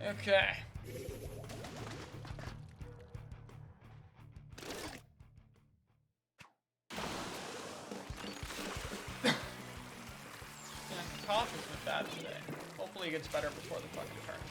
Okay. Cough has been bad today. Hopefully it gets better before the fucking tournament.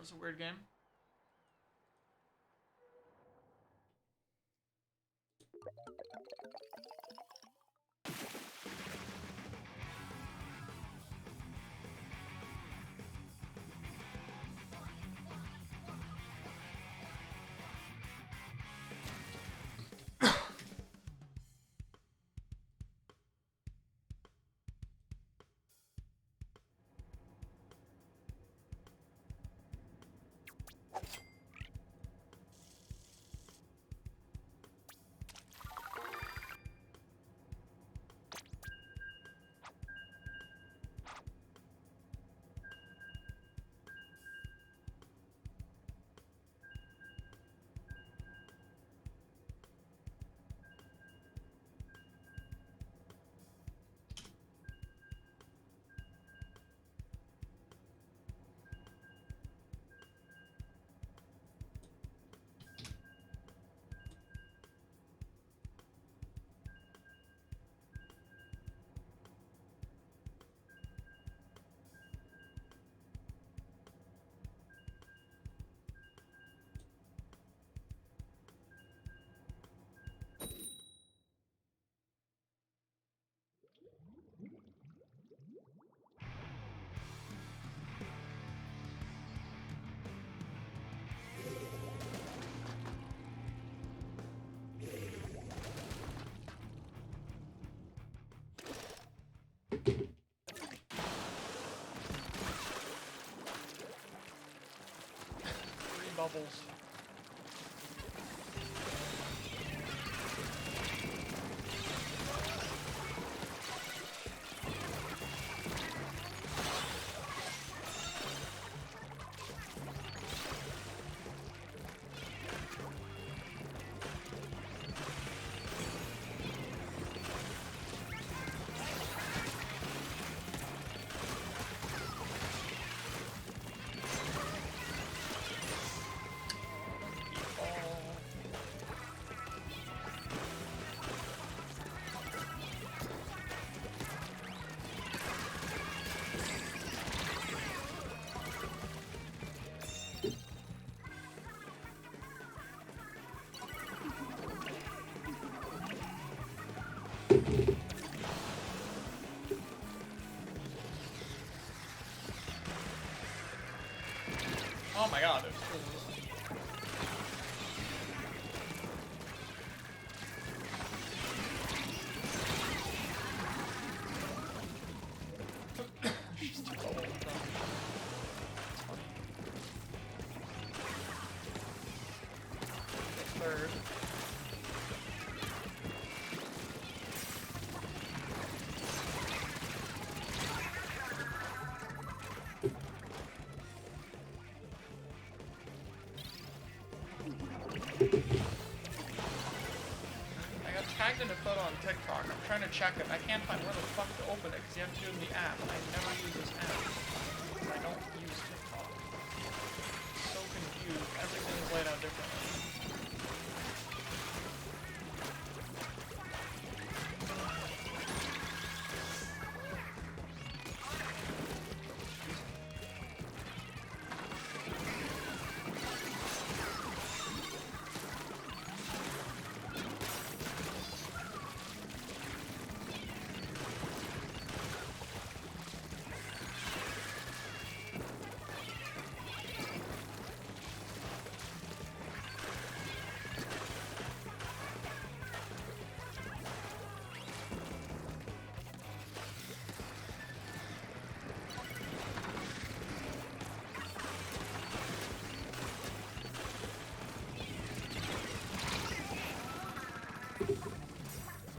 That was a weird game. bubbles. Oh my god, there's she's too old, though. That's funny. The third. Tagged in a photo on TikTok. I'm trying to check it. I can't find where the fuck to open it because you have to do it in the app, and I never use this app. I don't use TikTok. I'm so confused. Everything is laid out differently.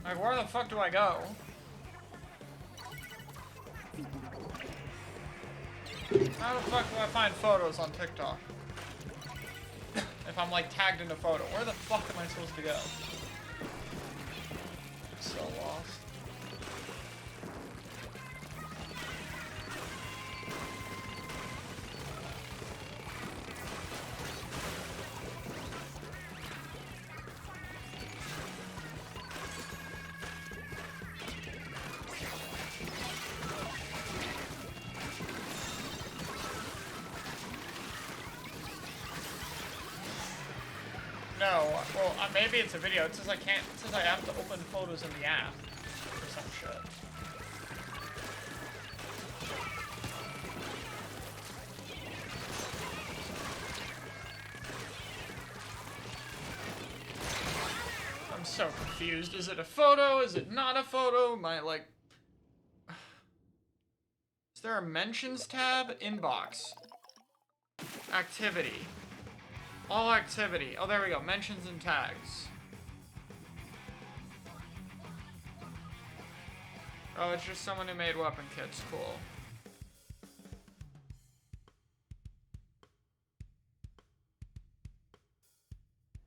Like, where the fuck do I go? How the fuck do I find photos on TikTok? If I'm like tagged in a photo, where the fuck am I supposed to go? I'm so lost. No, well, maybe it's a video. It says I can't. It says I have to open photos in the app or some shit. I'm so confused. Is it a photo? Is it not a photo? Am I like? Is there a mentions tab? Inbox. Activity. All activity. Oh, there we go. Mentions and tags. Oh, it's just someone who made weapon kits. Cool.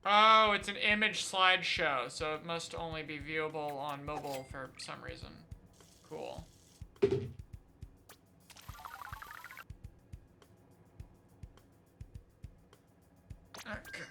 Oh, it's an image slideshow, so it must only be viewable on mobile for some reason. Cool. Okay.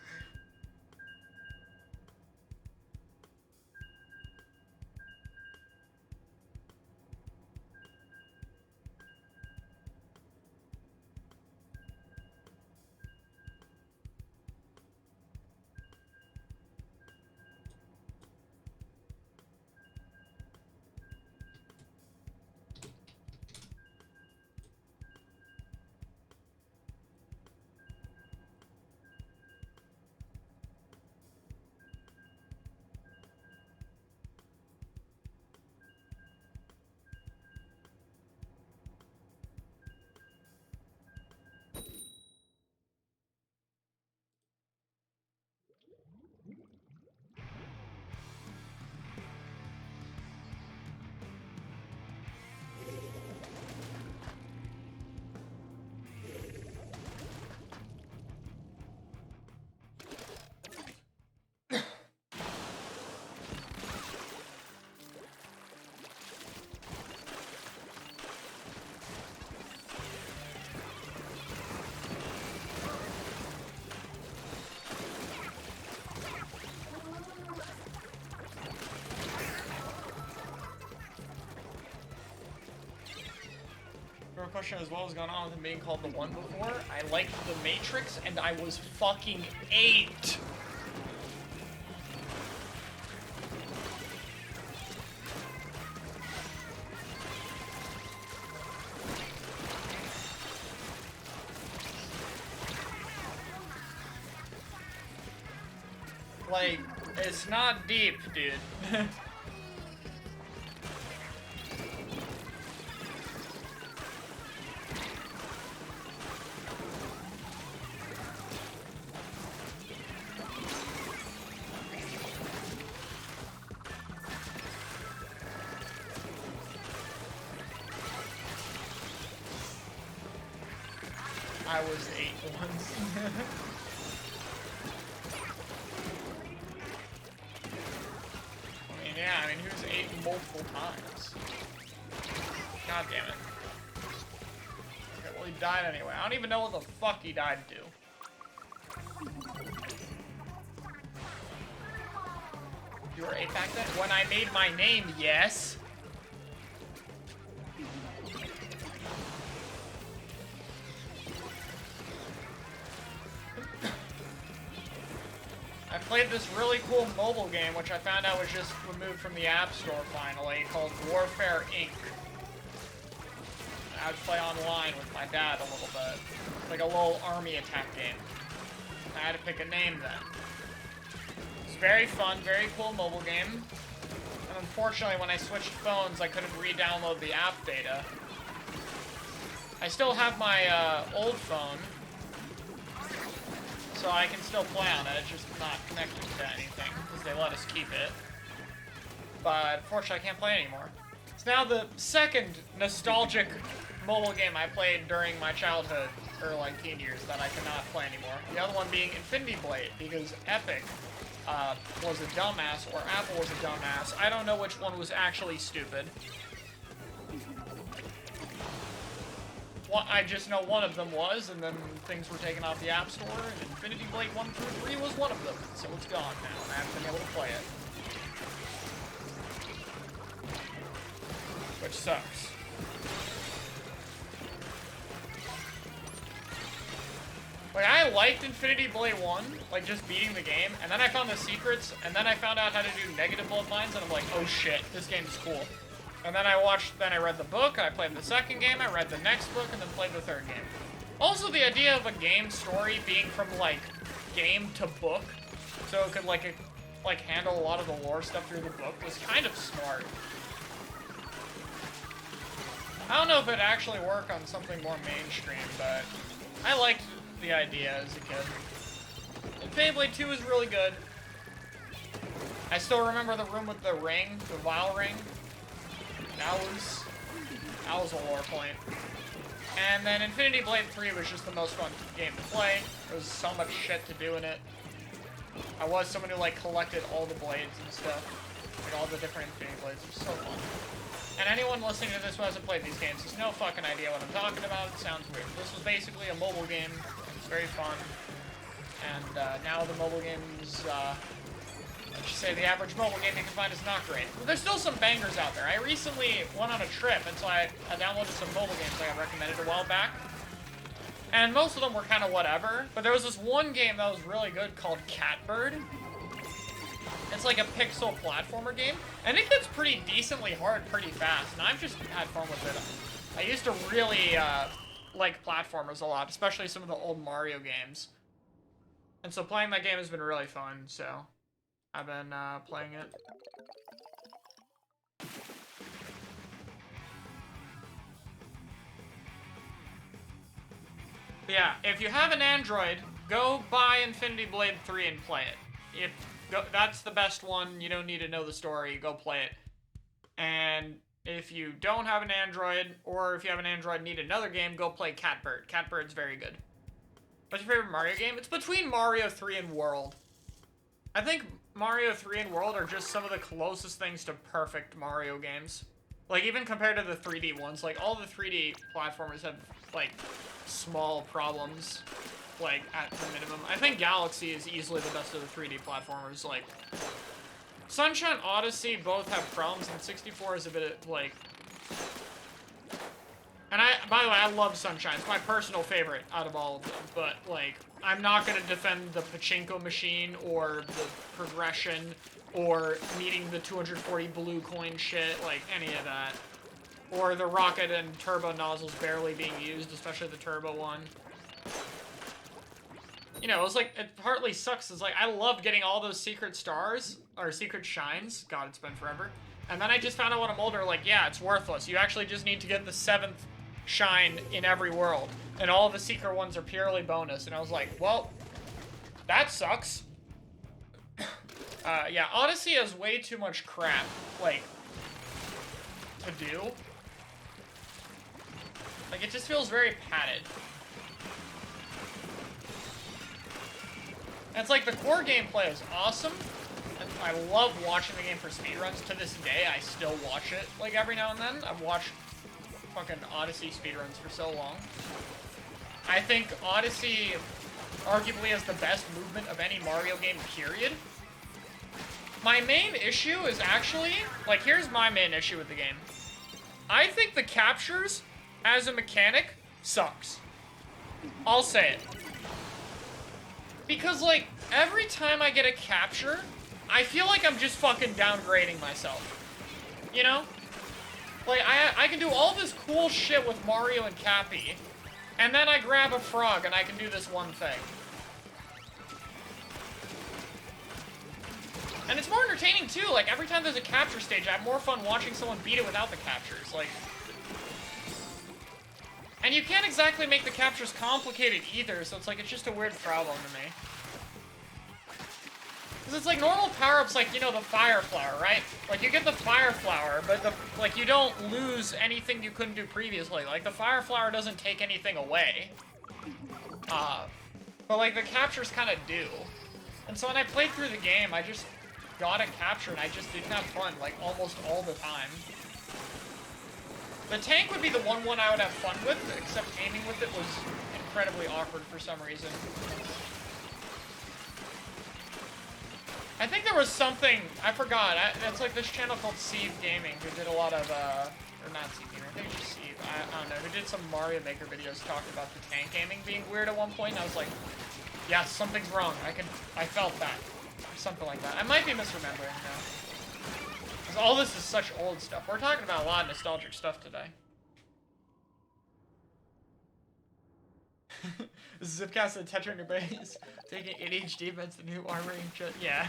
real question is what was going on with him being called the One before. I liked The Matrix, and I was fucking 8. Like, it's not deep, dude. I was 8 once. Yeah, I mean, he was 8 multiple times. God damn it. Okay, well, he died anyway. I don't even know what the fuck he died to. You were 8 back then? When I made my name, yes. I played this really cool mobile game, which I found out was just removed from the App Store finally, called Warfare Inc. I would play online with my dad a little bit. Like a little army attack game. I had to pick a name then. It's very fun, very cool mobile game. And unfortunately, when I switched phones, I couldn't re-download the app data. I still have my old phone, so I can still play on it. It's just not connected to anything, because they let us keep it. But unfortunately, I can't play anymore. It's now the second nostalgic mobile game I played during my childhood, or like teen years, that I cannot play anymore. The other one being Infinity Blade, because Epic was a dumbass, or Apple was a dumbass. I don't know which one was actually stupid. I just know one of them was, and then things were taken off the App Store, and Infinity Blade 1 through 3 was one of them. So it's gone now, and I haven't been able to play it. Which sucks. Like, I liked Infinity Blade 1, like, just beating the game, and then I found the secrets, and then I found out how to do negative blood lines, and I'm like, oh shit, this game's cool. And then I read the book, I played the second game, I read the next book, and then played the third game. Also, the idea of a game story being from, like, game to book, so it could, like, handle a lot of the lore stuff through the book was kind of smart. I don't know if it'd actually work on something more mainstream, but I liked the idea as a kid. Infinity Blade 2 is really good. I still remember the room with the ring, the vial ring. That was a lore point. And then Infinity Blade 3 was just the most fun game to play. There was so much shit to do in it. I was someone who, like, collected all the blades and stuff. Like, all the different Infinity Blades. It was so fun. And anyone listening to this who hasn't played these games has no fucking idea what I'm talking about. It sounds weird. This was basically a mobile game. It's very fun. And now the mobile games, let's just say the average mobile game you can find is not great. But there's still some bangers out there. I recently went on a trip, and so I downloaded some mobile games I got recommended a while back. And most of them were kind of whatever. But there was this one game that was really good called Catbird. It's like a pixel platformer game. And it gets pretty decently hard pretty fast. And I've just had fun with it. I used to really like platformers a lot, especially some of the old Mario games. And so playing that game has been really fun, so I've been playing it. But yeah, if you have an Android, go buy Infinity Blade 3 and play it. That's the best one. You don't need to know the story. Go play it. And if you don't have an Android, or if you have an Android and need another game, go play Catbird. Catbird's very good. What's your favorite Mario game? It's between Mario 3 and World. I think Mario 3 and World are just some of the closest things to perfect Mario games. Like, even compared to the 3D ones, like, all the 3D platformers have, like, small problems, like, at the minimum. I think Galaxy is easily the best of the 3D platformers, like, Sunshine Odyssey both have problems, and 64 is a bit, like, and by the way, I love Sunshine. It's my personal favorite out of all of them. But, like, I'm not going to defend the pachinko machine or the progression or needing the 240 blue coin shit, like, any of that. Or the rocket and turbo nozzles barely being used, especially the turbo one. You know, it's like, it partly sucks. It's like, I loved getting all those secret stars, or secret shines. God, it's been forever. And then I just found out when I'm older, like, yeah, it's worthless. You actually just need to get the 7th shine in every world. And all the secret ones are purely bonus. And I was like, well, that sucks. Yeah, Odyssey has way too much crap, like, to do. Like, it just feels very padded. And it's like, the core gameplay is awesome. And I love watching the game for speedruns. To this day, I still watch it, like, every now and then. I've watched fucking Odyssey speedruns for so long. I think Odyssey arguably has the best movement of any Mario game, period. My main issue is actually, like, here's my main issue with the game. I think the captures, as a mechanic, sucks. I'll say it. Because, like, every time I get a capture, I feel like I'm just fucking downgrading myself. You know? Like, I can do all this cool shit with Mario and Cappy, and then I grab a frog and I can do this one thing. And it's more entertaining, too. Like, every time there's a capture stage, I have more fun watching someone beat it without the captures. Like... And you can't exactly make the captures complicated either, so it's like, it's just a weird problem to me. Because it's like normal power-ups, like, you know, the Fire Flower, right? Like, you get the Fire Flower, but, like, you don't lose anything you couldn't do previously. Like, the Fire Flower doesn't take anything away. But, like, the captures kind of do. And so when I played through the game, I just got a capture, and I just didn't have fun, like, almost all the time. The tank would be the one I would have fun with, except aiming with it was incredibly awkward for some reason. I think there was something, I forgot, it's like this channel called Sieve Gaming, who did a lot of, or not Sieve Gaming, I think it's just Sieve, I don't know, who did some Mario Maker videos talking about the tank aiming being weird at one point, and I was like, yeah, something's wrong, I felt that, or something like that. I might be misremembering now. Because all this is such old stuff. We're talking about a lot of nostalgic stuff today. Zipcast and Tetra in your base. Taking ADHD meds, the new armoring shit. Yeah.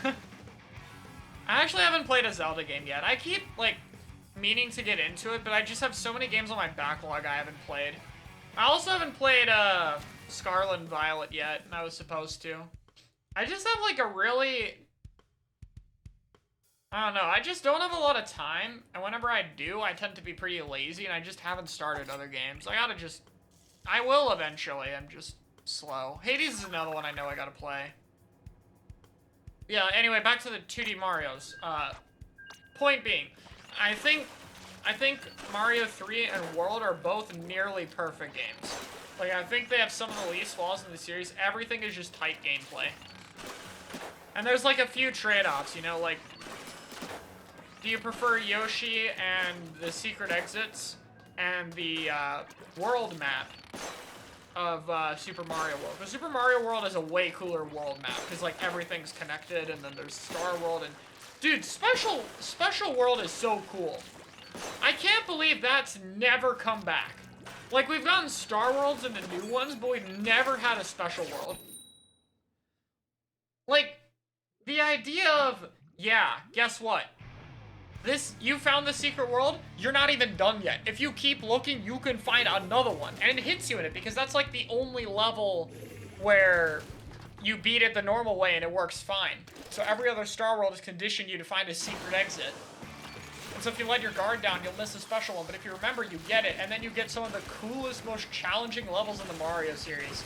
I actually haven't played a Zelda game yet. I keep, like, meaning to get into it, but I just have so many games on my backlog I haven't played. I also haven't played, Scarlet and Violet yet, and I was supposed to. I just have, like, a really... I don't know, I just don't have a lot of time, and whenever I do, I tend to be pretty lazy, and I just haven't started other games. I will eventually, I'm just slow. Hades is another one I know I gotta play. Yeah, anyway, back to the 2D Marios. Point being, I think Mario 3 and World are both nearly perfect games. Like, I think they have some of the least flaws in the series. Everything is just tight gameplay. And there's, like, a few trade-offs, you know, like... Do you prefer Yoshi and the secret exits and the world map of Super Mario World? Because Super Mario World is a way cooler world map because, like, everything's connected, and then there's Star World, and dude, Special World is so cool. I can't believe that's never come back. Like, we've gotten Star Worlds into new ones, but we've never had a Special World. Like, the idea of, yeah, guess what? You found the secret world, you're not even done yet. If you keep looking, you can find another one. And it hits you in it, because that's like the only level where you beat it the normal way and it works fine. So every other Star World has conditioned you to find a secret exit. And so if you let your guard down, you'll miss a special one. But if you remember, you get it, and then you get some of the coolest, most challenging levels in the Mario series.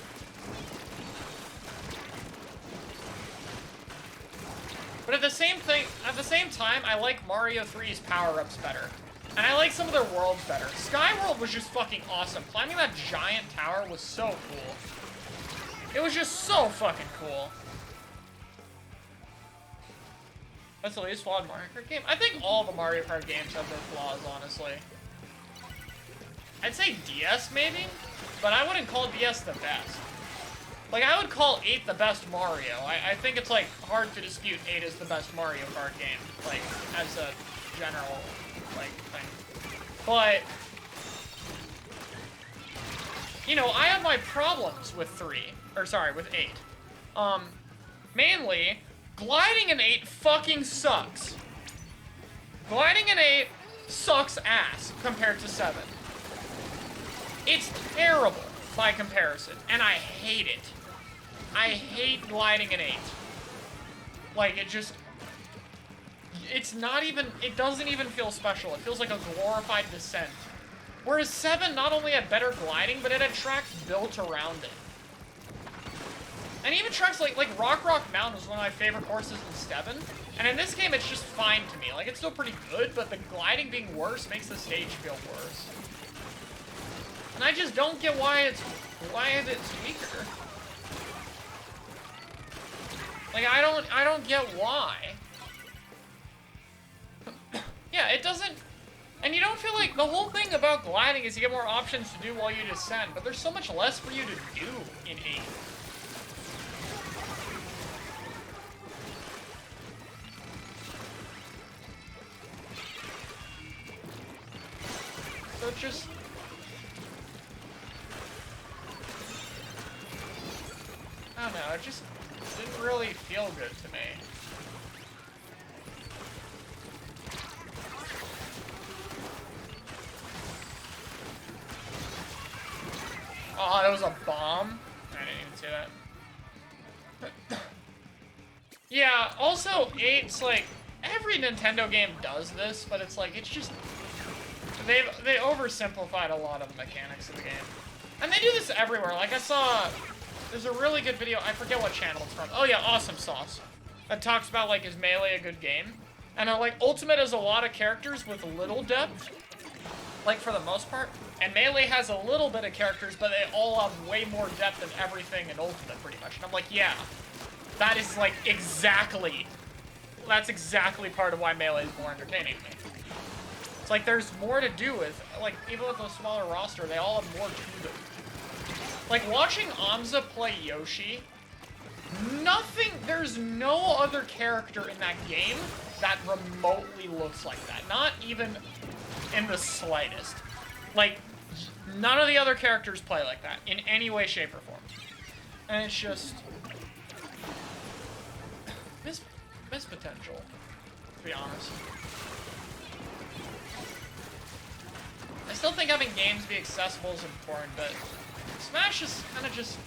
But at the same time, I like Mario 3's power-ups better. And I like some of their worlds better. Sky World was just fucking awesome. Climbing that giant tower was so cool. It was just so fucking cool. That's the least flawed Mario Kart game. I think all the Mario Kart games have their flaws, honestly. I'd say DS maybe, but I wouldn't call DS the best. Like, I would call 8 the best Mario. I think it's, like, hard to dispute 8 is the best Mario Kart game, like, as a general, like, thing. But, you know, I have my problems with 3, or sorry, with 8. Mainly, gliding in 8 fucking sucks. Gliding in 8 sucks ass compared to 7. It's terrible by comparison, and I hate it. I hate gliding in 8. Like, it's not even, it doesn't even feel special. It feels like a glorified descent. Whereas 7 not only had better gliding, but it had tracks built around it. And even tracks like Rock Mountain was one of my favorite courses in 7. And in this game, it's just fine to me. Like, it's still pretty good, but the gliding being worse makes the stage feel worse. And I just don't get why it's weaker. Like, I don't get why. Yeah, it doesn't... And you don't feel like... The whole thing about gliding is you get more options to do while you descend, but there's so much less for you to do in 8. So it just... I don't know, it just didn't really feel good to me. Oh, that was a bomb? I didn't even see that. Yeah, also, 8's like, every Nintendo game does this, but it's like, it's just, they oversimplified a lot of the mechanics of the game. And they do this everywhere. Like, I saw, there's a really good video, I forget what channel it's from. Oh yeah, Awesome Sauce. That talks about, like, is Melee a good game? And like, Ultimate has a lot of characters with little depth, like, for the most part. And Melee has a little bit of characters, but they all have way more depth than everything in Ultimate, pretty much. And I'm like, yeah, that is, like, that's exactly part of why Melee is more entertaining to me. It's like, there's more to do with, like, even with a smaller roster, they all have more to them. Like, watching Amza play Yoshi, there's no other character in that game that remotely looks like that. Not even in the slightest. Like, none of the other characters play like that in any way, shape, or form. And it's just... Miss potential, to be honest. I still think having games be accessible is important, but Smash is kind of just...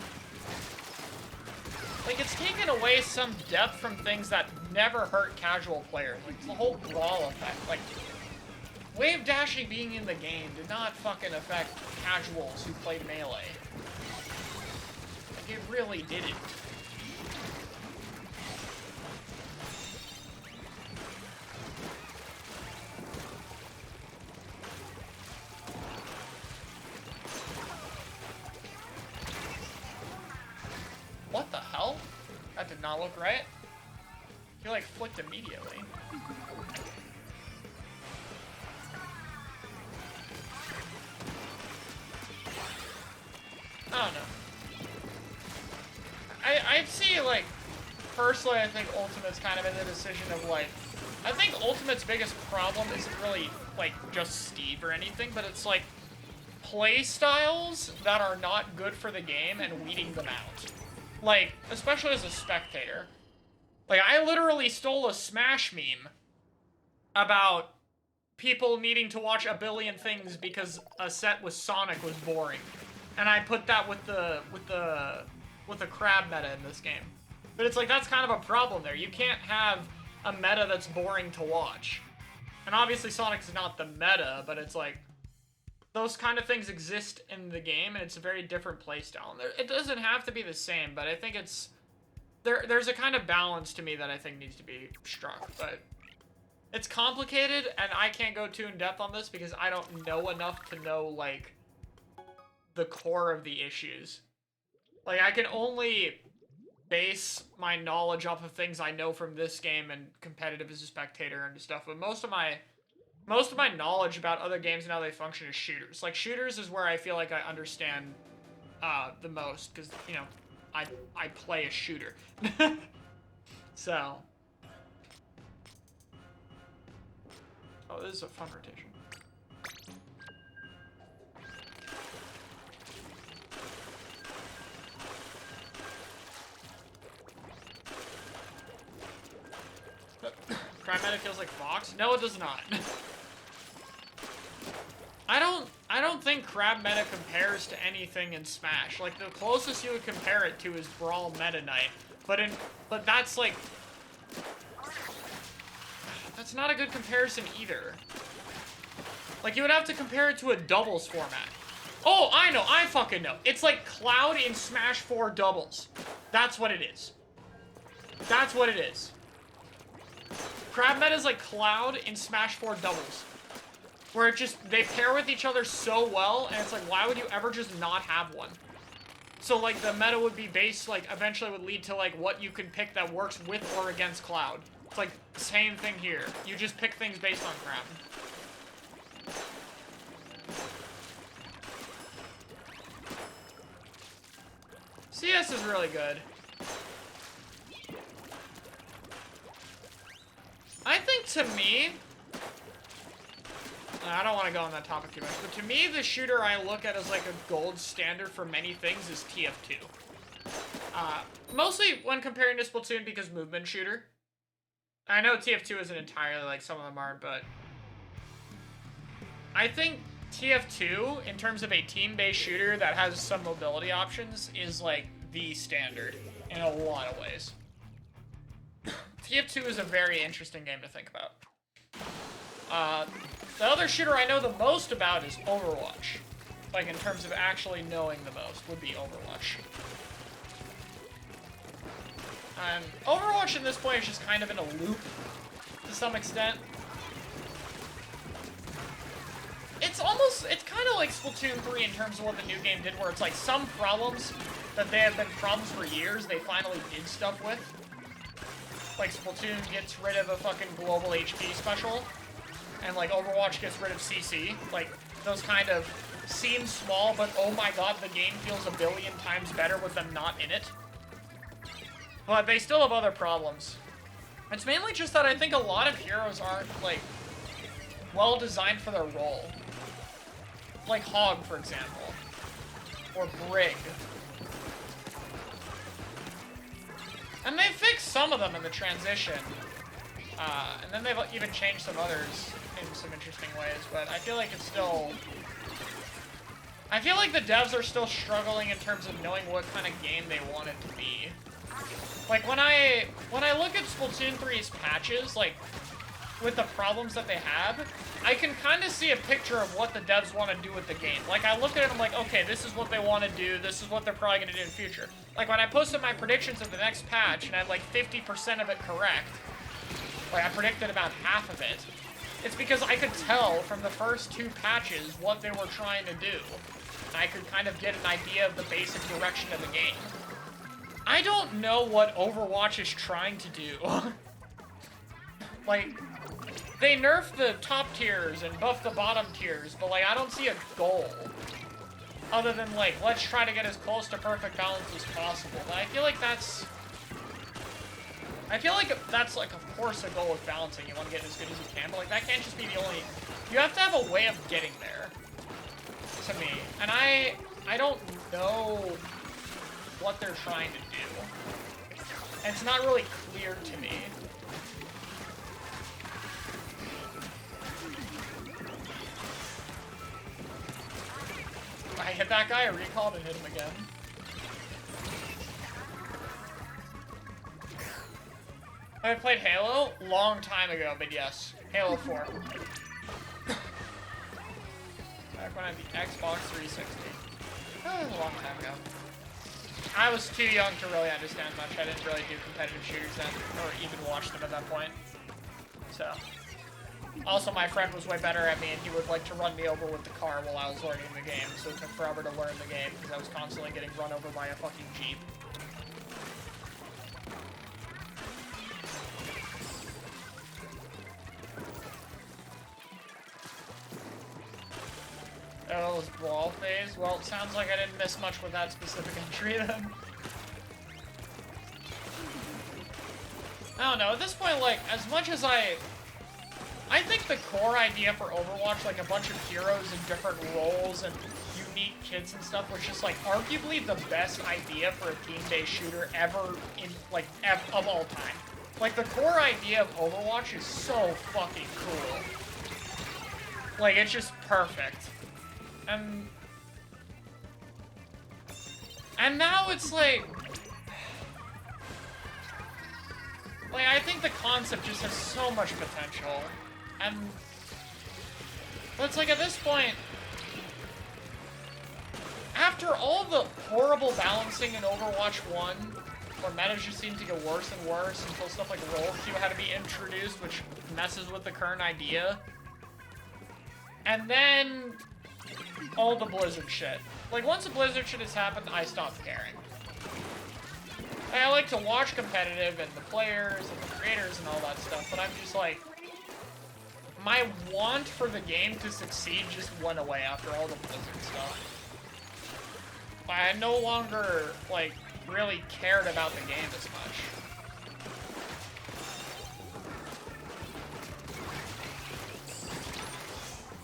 Like, it's taken away some depth from things that never hurt casual players. Like, the whole brawl effect. Like, wave dashing being in the game did not fucking affect casuals who played Melee. Like, it really didn't. What the hell? That did not look right. He, like, flicked immediately. I don't know. I'd see, like, personally, I think Ultimate's kind of in the decision of, like, I think Ultimate's biggest problem isn't really, like, just Steve or anything, but it's, like, play styles that are not good for the game and weeding them out. Like, especially as a spectator. Like, I literally stole a Smash meme about people needing to watch a billion things because a set with Sonic was boring. And I put that with the crab meta in this game. But it's like, that's kind of a problem there. You can't have a meta that's boring to watch. And obviously Sonic's not the meta, but it's like, those kind of things exist in the game, and it's a very different playstyle. It doesn't have to be the same, but I think it's... There's a kind of balance to me that I think needs to be struck, but... It's complicated, and I can't go too in-depth on this because I don't know enough to know, like, the core of the issues. Like, I can only base my knowledge off of things I know from this game and competitive as a spectator and stuff, but most of my most of my knowledge about other games and how they function is shooters. Like, shooters is where I feel like I understand the most, because, you know, I play a shooter. So. Oh, this is a fun rotation. Crab Meta feels like Fox? No, it does not. I don't think Crab Meta compares to anything in Smash. Like, the closest you would compare it to is Brawl Meta Knight. But that's like... That's not a good comparison either. Like, you would have to compare it to a doubles format. Oh, I know, I fucking know. It's like Cloud in Smash 4 doubles. That's what it is. That's what it is. Crab Meta is like Cloud in Smash 4 doubles. Where it just, they pair with each other so well, and it's like, why would you ever just not have one? So, like, the meta would be based, like, eventually would lead to, like, what you can pick that works with or against Cloud. It's like, same thing here. You just pick things based on Crab. CS is really good. I think, to me... I don't want to go on that topic too much, but to me, the shooter I look at as like a gold standard for many things is TF2. Mostly when comparing to Splatoon because movement shooter. I know TF2 isn't entirely like some of them aren't, but I think TF2, in terms of a team-based shooter that has some mobility options, is like the standard in a lot of ways. TF2 is a very interesting game to think about. The other shooter I know the most about is Overwatch. Like, in terms of actually knowing the most, would be Overwatch. Overwatch at this point is just kind of in a loop, to some extent. It's kind of like Splatoon 3 in terms of what the new game did, where it's like some problems that they have been problems for years, they finally did stuff with. Like, Splatoon gets rid of a fucking global HP special. And, like, Overwatch gets rid of CC. Like, those kind of seem small, but oh my god, the game feels a billion times better with them not in it. But they still have other problems. It's mainly just that I think a lot of heroes aren't, like, well designed for their role. Like Hog, for example. Or Brig. And they fixed some of them in the transition. And then they've even changed some others in some interesting ways, but I feel like it's still... I feel like the devs are still struggling in terms of knowing what kind of game they want it to be. Like, when I look at Splatoon 3's patches, like, with the problems that they have, I can kind of see a picture of what the devs want to do with the game. Like, I look at it and I'm like, okay, this is what they want to do, this is what they're probably going to do in the future. Like, when I posted my predictions of the next patch, and I had, like, 50% of it correct, like, I predicted about half of it, it's because I could tell from the first two patches what they were trying to do. And I could kind of get an idea of the basic direction of the game. I don't know what Overwatch is trying to do. Like, they nerfed the top tiers and buffed the bottom tiers, but, like, I don't see a goal. Other than, like, let's try to get as close to perfect balance as possible. But I feel like that's... like, of course, a goal with balancing. You want to get as good as you can, but, like, that can't just be the only... You have to have a way of getting there, to me. And I don't know what they're trying to do. And it's not really clear to me. I hit that guy, I recalled and hit him again. I played Halo? Long time ago, but yes. Halo 4. Back when I had the Xbox 360. A long time ago. I was too young to really understand much. I didn't really do competitive shooters then, or even watch them at that point. So. Also, my friend was way better at me, and he would like to run me over with the car while I was learning the game, so it took forever to learn the game, because I was constantly getting run over by a fucking Jeep. Carlos Brawl phase. Well, it sounds like I didn't miss much with that specific entry then. I don't know, at this point, like, as much as I think the core idea for Overwatch, like a bunch of heroes in different roles and unique kits and stuff, was just, like, arguably the best idea for a team-based shooter ever in, like, of all time. Like, the core idea of Overwatch is so fucking cool. Like, it's just perfect. And now it's like... Like, I think the concept just has so much potential. But it's like, at this point... After all the horrible balancing in Overwatch 1, where metas just seem to get worse and worse until stuff like roll queue had to be introduced, which messes with the current idea. And then all the Blizzard shit. Like, once the Blizzard shit has happened, I stopped caring. I like to watch competitive and the players and the creators and all that stuff, but I'm just like, my want for the game to succeed just went away after all the Blizzard stuff. I no longer, like, really cared about the game as much.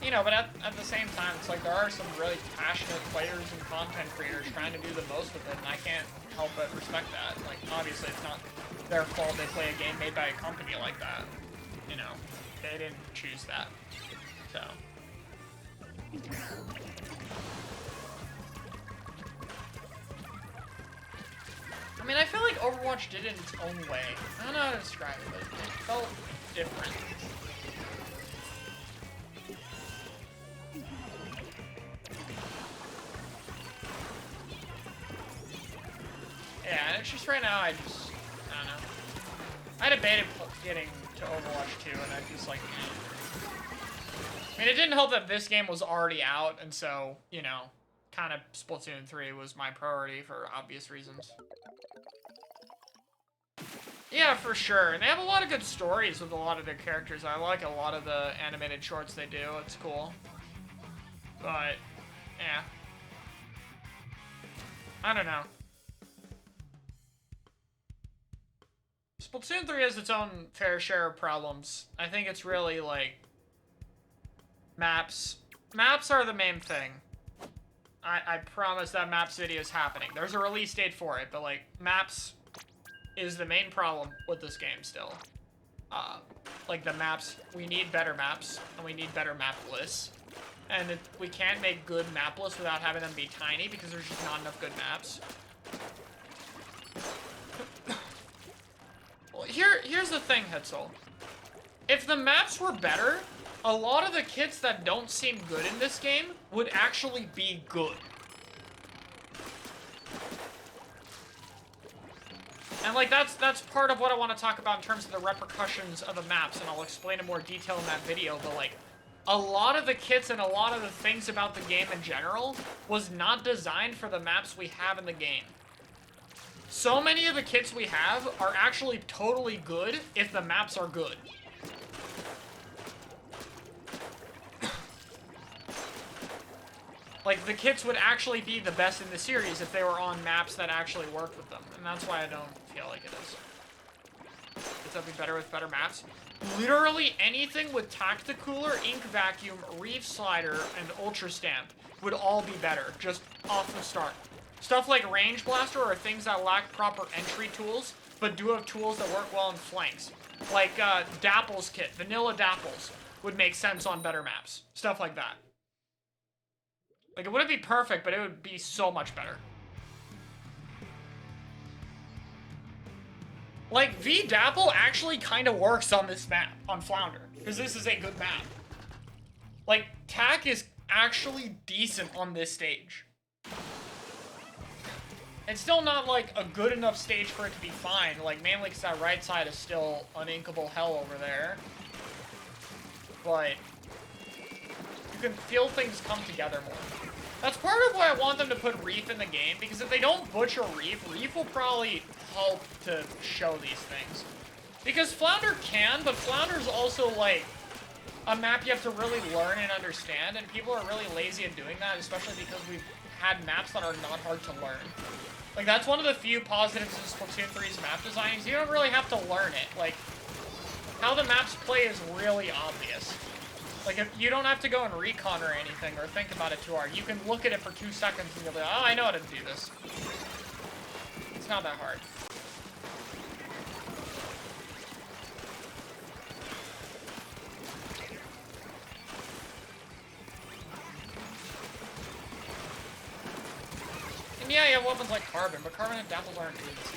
You know, but at the same time, it's like there are some really passionate players and content creators trying to do the most with it, and I can't help but respect that. Like, obviously, it's not their fault they play a game made by a company like that. You know, they didn't choose that. So. I mean, I feel like Overwatch did it in its own way. I don't know how to describe it, but it felt different. Yeah, and it's just right now, I don't know. I debated getting to Overwatch 2, and I just like, I mean, it didn't help that this game was already out, and so, you know, kind of Splatoon 3 was my priority for obvious reasons. Yeah, for sure. And they have a lot of good stories with a lot of their characters. I like a lot of the animated shorts they do. It's cool. But, yeah. I don't know. Splatoon 3 has its own fair share of problems. I think it's really, like, maps. Maps are the main thing. I promise that maps video is happening. There's a release date for it, but, like, maps is the main problem with this game still. Like, the maps, we need better maps, and we need better map lists. And we can't make good map lists without having them be tiny, because there's just not enough good maps. Well, here's the thing, Hetzel. If the maps were better, a lot of the kits that don't seem good in this game would actually be good. And, like, that's part of what I want to talk about in terms of the repercussions of the maps, and I'll explain in more detail in that video, but, like, a lot of the kits and a lot of the things about the game in general was not designed for the maps we have in the game. So many of the kits we have are actually totally good if the maps are good. Like, the kits would actually be the best in the series if they were on maps that actually worked with them. And that's why I don't feel like it is. It's gonna be better with better maps. Literally anything with Tacticooler, Ink Vacuum, Reef Slider, and Ultra Stamp would all be better, just off the start. Stuff like Range Blaster are things that lack proper entry tools, but do have tools that work well in flanks. Like, Dapple's kit, Vanilla Dapples, would make sense on better maps. Stuff like that. Like, it wouldn't be perfect, but it would be so much better. Like, V-Dapple actually kind of works on this map, on Flounder, because this is a good map. Like, TAC is actually decent on this stage. It's still not, like, a good enough stage for it to be fine, like, mainly because that right side is still uninkable hell over there. But you can feel things come together more. That's part of why I want them to put Reef in the game, because if they don't butcher Reef, Reef will probably help to show these things. Because Flounder can, but Flounder's also, like, a map you have to really learn and understand, and people are really lazy at doing that, especially because we've had maps that are not hard to learn. Like, that's one of the few positives in Splatoon 3's map design, is you don't really have to learn it. Like, how the maps play is really obvious. Like, if you don't have to go and recon or anything, or think about it too hard. You can look at it for 2 seconds and you'll be like, oh, I know how to do this. It's not that hard. And yeah, you have weapons like Carbon, but Carbon and Dapples aren't doing this.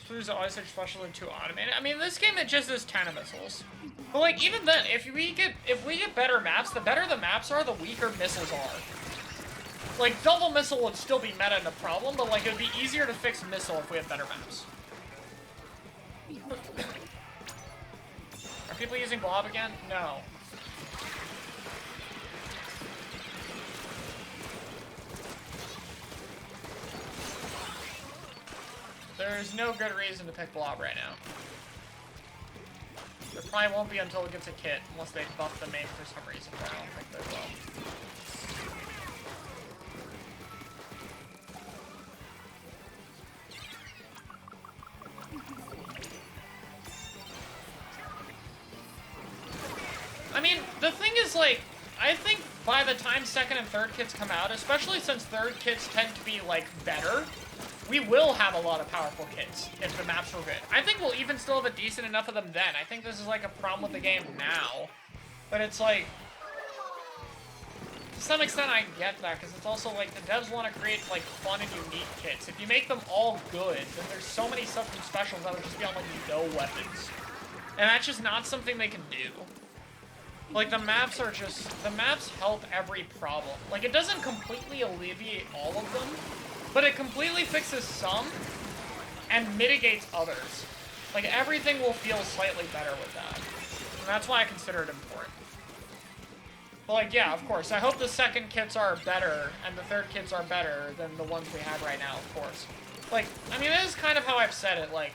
There's always such special and too automated. I mean, this game it just is 10 missiles. But like, even then, if we get better maps, the better the maps are, the weaker missiles are. Like, double missile would still be meta and a problem, but like, it would be easier to fix missile if we had better maps. Are people using Blob again? No. There's no good reason to pick Blob right now. There probably won't be until it gets a kit, unless they buff the main for some reason, but I don't think they will. I mean, the thing is, like, I think by the time second and third kits come out, especially since third kits tend to be, like, better, we will have a lot of powerful kits if the maps were good. I think we'll even still have a decent enough of them then. I think this is like a problem with the game now. But it's like, to some extent I get that, because it's also like the devs want to create like fun and unique kits. If you make them all good, then there's so many something specials that would just be on like no weapons. And that's just not something they can do. Like the maps help every problem. Like it doesn't completely alleviate all of them, but it completely fixes some and mitigates others. Like, everything will feel slightly better with that. And that's why I consider it important. But, like, yeah, of course. I hope the second kits are better and the third kits are better than the ones we have right now, of course. Like, I mean, this is kind of how I've said it. Like,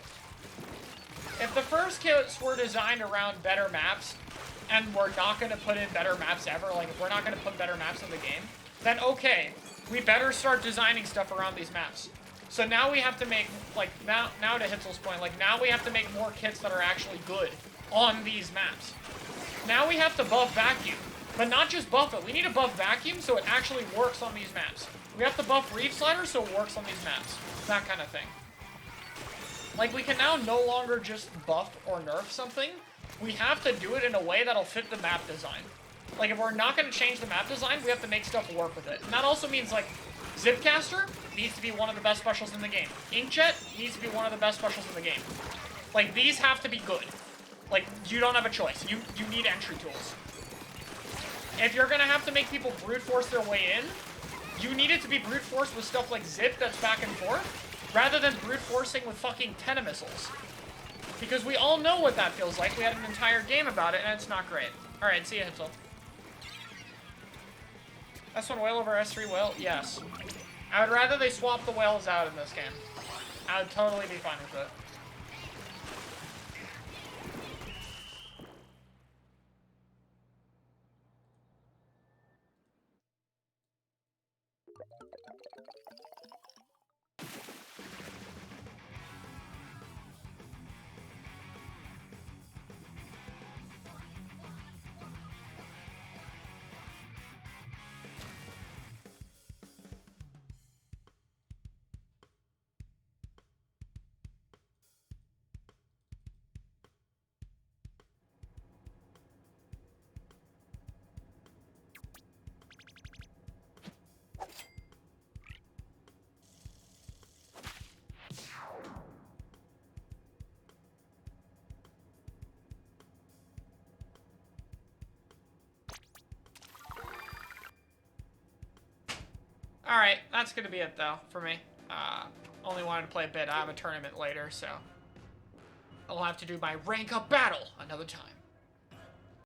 if the first kits were designed around better maps and we're not going to put in better maps ever, like, if we're not going to put better maps in the game, then okay. We better start designing stuff around these maps. So now we have to make, like, now to Hitzel's point, like, now we have to make more kits that are actually good on these maps. Now we have to buff vacuum. But not just buff it, we need to buff vacuum so it actually works on these maps. We have to buff reef slider so it works on these maps. That kind of thing. Like, we can now no longer just buff or nerf something. We have to do it in a way that'll fit the map design. Like, if we're not going to change the map design, we have to make stuff work with it. And that also means, like, Zipcaster needs to be one of the best specials in the game. Inkjet needs to be one of the best specials in the game. Like, these have to be good. Like, you don't have a choice. You need entry tools. If you're going to have to make people brute force their way in, you need it to be brute force with stuff like Zip that's back and forth, rather than brute forcing with fucking Tenemissiles. Because we all know what that feels like. We had an entire game about it, and it's not great. Alright, see ya, Hitzel. S1 whale over S3 whale? Yes. I would rather they swap the whales out in this game. I would totally be fine with it. Alright, that's gonna be it though, for me. Only wanted to play a bit. I have a tournament later, so I'll have to do my rank up battle another time.